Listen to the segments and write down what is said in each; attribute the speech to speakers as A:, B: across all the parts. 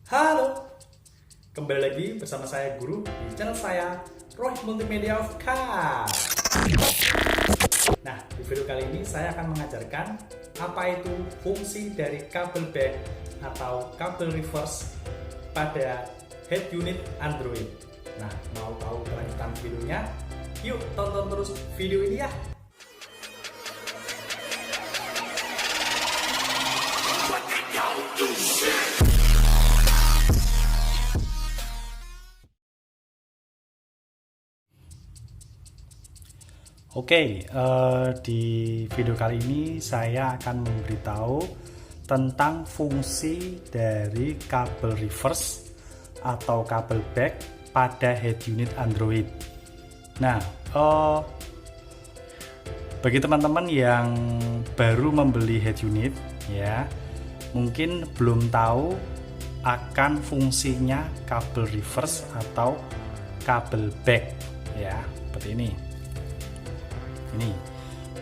A: Halo, kembali lagi bersama saya Guru di channel saya Roy Multimedia of Car. Nah, di video kali ini saya akan mengajarkan apa itu fungsi dari kabel back atau kabel reverse pada head unit Android. Nah, mau tahu kelanjutan videonya? Yuk tonton terus video ini ya. Oke, di video kali ini saya akan memberitahu tentang fungsi dari kabel reverse atau kabel back pada head unit Android. Nah, bagi teman-teman yang baru membeli head unit, ya, mungkin belum tahu akan fungsinya kabel reverse atau kabel back, ya, seperti ini. Ini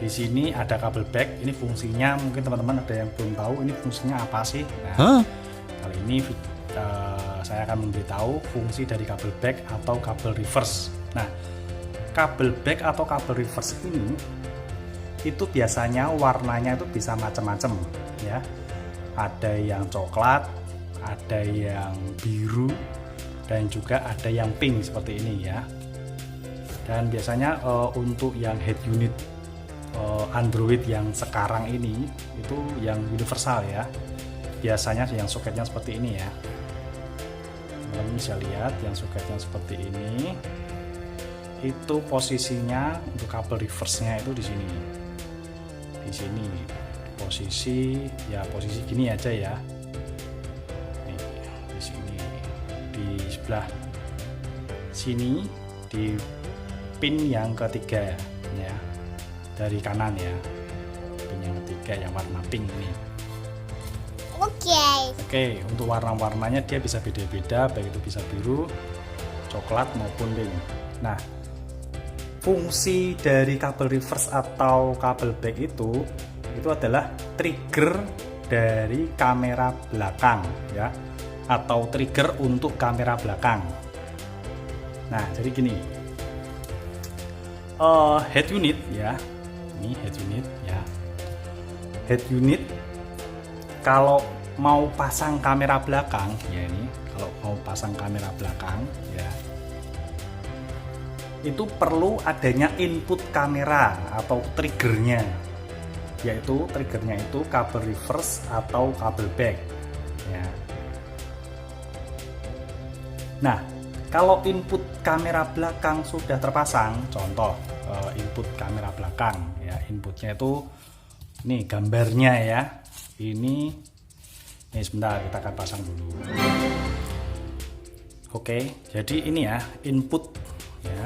A: di sini ada kabel back. Ini fungsinya mungkin teman-teman ada yang belum tahu ini fungsinya apa sih. Nah, kali ini saya akan memberitahu fungsi dari kabel back atau kabel reverse. Nah, kabel back atau kabel reverse ini itu biasanya warnanya itu bisa macam-macam, ya. Ada yang coklat, ada yang biru, dan juga ada yang pink seperti ini, ya. Dan biasanya untuk yang head unit Android yang sekarang ini itu yang universal, ya. Biasanya yang soketnya seperti ini, ya. Teman-teman bisa lihat yang soketnya seperti ini. Itu posisinya untuk kabel reverse-nya itu di sini. Di sini posisi gini aja, ya. Nih, di sini di sebelah sini di pin yang ketiga, ya, dari kanan, ya, pin yang ketiga yang warna pink ini. Oke, untuk warna-warnanya dia bisa beda-beda, baik itu bisa biru, coklat maupun pink. Nah, fungsi dari kabel reverse atau kabel back itu adalah trigger dari kamera belakang, ya, atau trigger untuk kamera belakang. Nah, jadi gini. Head unit, ya, ini head unit, ya. Head unit kalau mau pasang kamera belakang, ya, ini kalau mau pasang kamera belakang, ya, itu perlu adanya input kamera atau triggernya, yaitu triggernya itu kabel reverse atau kabel back, ya. Nah, kalau input kamera belakang sudah terpasang, contoh input kamera belakang, ya, inputnya itu nih gambarnya, ya, ini sebentar kita akan pasang dulu. Oke, jadi ini, ya, input, ya.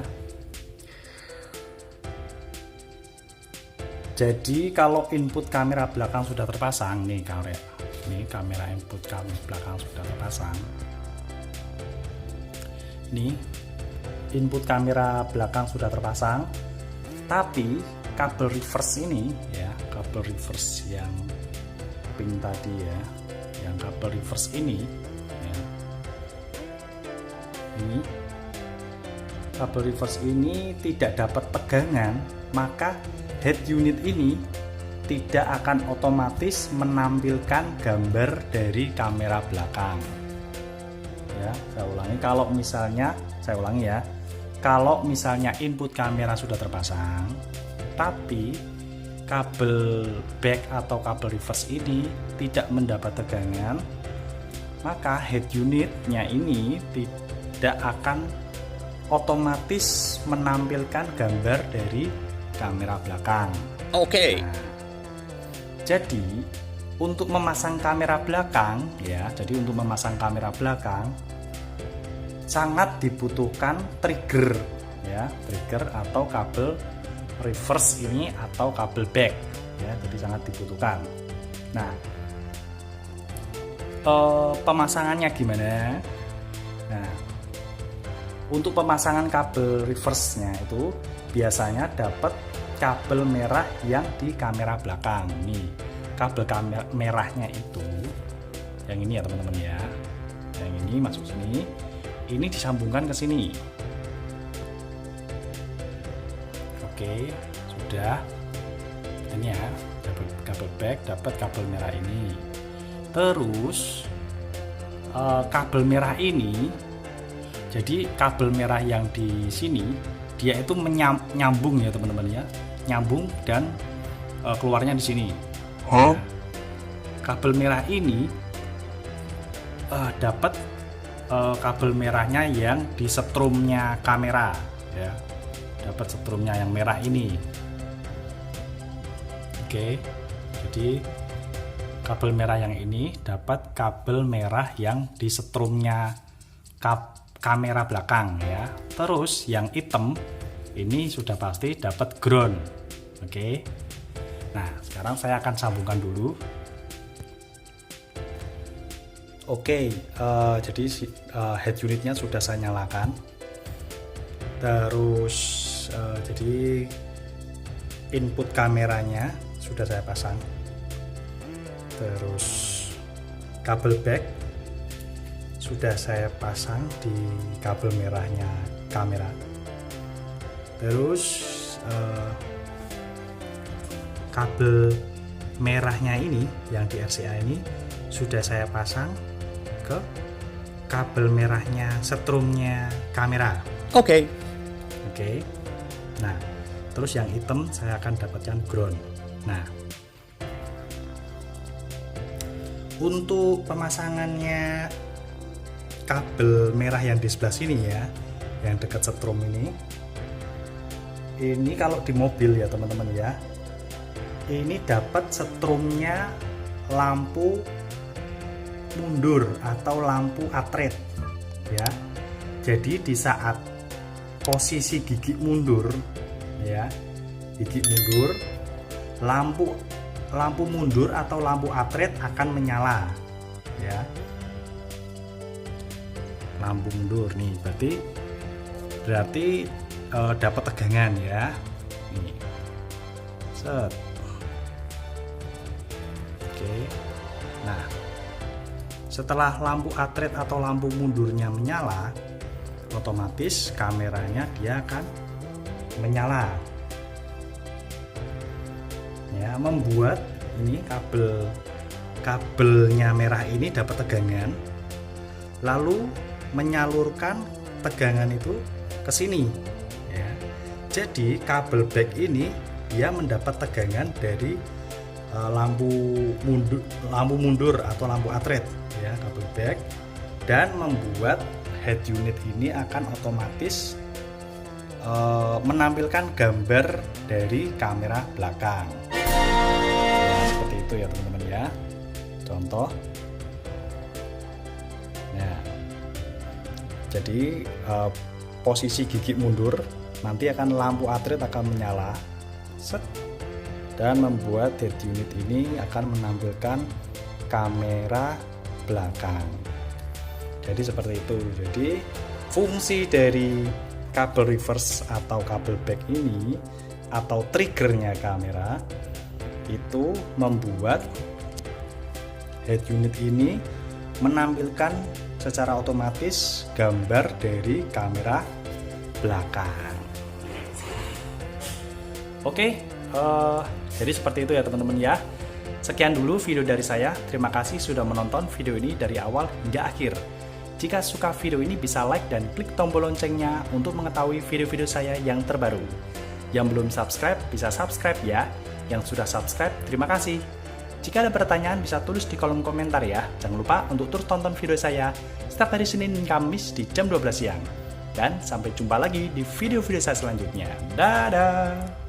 A: Jadi kalau input kamera belakang sudah terpasang, nih kamera input kamera belakang sudah terpasang. Nih, input kamera belakang sudah terpasang, tapi kabel reverse ini, ya, kabel reverse yang pink tadi, ya, yang kabel reverse ini, ya, ini kabel reverse ini tidak dapat pegangan, maka head unit ini tidak akan otomatis menampilkan gambar dari kamera belakang. Ya, saya ulangi, ya. Kalau misalnya input kamera sudah terpasang, tapi kabel back atau kabel reverse ini tidak mendapat tegangan, maka head unitnya ini tidak akan otomatis menampilkan gambar dari kamera belakang.
B: Oke.
A: Nah, jadi untuk memasang kamera belakang, ya, sangat dibutuhkan trigger, ya, trigger atau kabel reverse ini atau kabel back, ya, jadi sangat dibutuhkan. Nah, pemasangannya gimana? Nah, untuk pemasangan kabel reverse-nya itu biasanya dapat kabel merah yang di kamera belakang. Nih, kabel kamera merahnya itu yang ini, ya, teman-teman, ya. Yang ini masuk sini. Ini disambungkan ke sini. Oke, sudah. Ini ya, dapat kabel back, dapat kabel merah ini. Terus kabel merah ini, jadi kabel merah yang di sini dia itu nyambung ya teman-teman ya, nyambung dan keluarnya di sini. Nah, kabel merah ini dapat kabel merahnya yang di setrumnya kamera ya, dapat setrumnya yang merah ini. Oke, jadi kabel merah yang ini dapat kabel merah yang di setrumnya kamera belakang ya. Terus yang hitam ini sudah pasti dapat ground. Oke. Nah, sekarang saya akan sambungkan dulu. Oke, jadi head unitnya sudah saya nyalakan. Terus jadi input kameranya sudah saya pasang. Terus kabel back sudah saya pasang di kabel merahnya kamera. Terus kabel merahnya ini yang di RCA ini sudah saya pasang ke kabel merahnya setrumnya kamera. Oke. Nah, terus yang hitam saya akan dapatkan ground. Nah, untuk pemasangannya kabel merah yang di sebelah sini ya, yang dekat setrum ini kalau di mobil ya teman-teman ya, ini dapat setrumnya lampu mundur atau lampu atret ya. Jadi di saat posisi gigi mundur ya, gigi mundur, lampu mundur atau lampu atret akan menyala ya. Lampu mundur nih berarti dapat tegangan ya. Nih. Set. Oke. Nah, setelah lampu atret atau lampu mundurnya menyala, otomatis kameranya dia akan menyala. Ya, membuat ini kabelnya merah ini dapat tegangan, lalu menyalurkan tegangan itu ke sini ya. Jadi kabel back ini dia mendapat tegangan dari lampu mundur atau lampu atret ya, kabel back, dan membuat head unit ini akan otomatis menampilkan gambar dari kamera belakang. Seperti itu ya teman-teman ya, contoh. Nah, jadi posisi gigi mundur nanti akan lampu atret akan menyala, set, dan membuat head unit ini akan menampilkan kamera belakang. Jadi seperti itu. Jadi fungsi dari kabel reverse atau kabel back ini atau triggernya kamera itu membuat head unit ini menampilkan secara otomatis gambar dari kamera belakang. Oke, jadi seperti itu ya teman-teman ya. Sekian dulu video dari saya. Terima kasih sudah menonton video ini dari awal hingga akhir. Jika suka video ini bisa like dan klik tombol loncengnya untuk mengetahui video-video saya yang terbaru. Yang belum subscribe bisa subscribe ya. Yang sudah subscribe terima kasih. Jika ada pertanyaan bisa tulis di kolom komentar ya. Jangan lupa untuk terus tonton video saya setiap hari Senin dan Kamis di jam 12 siang. Dan sampai jumpa lagi di video-video saya selanjutnya. Dadah!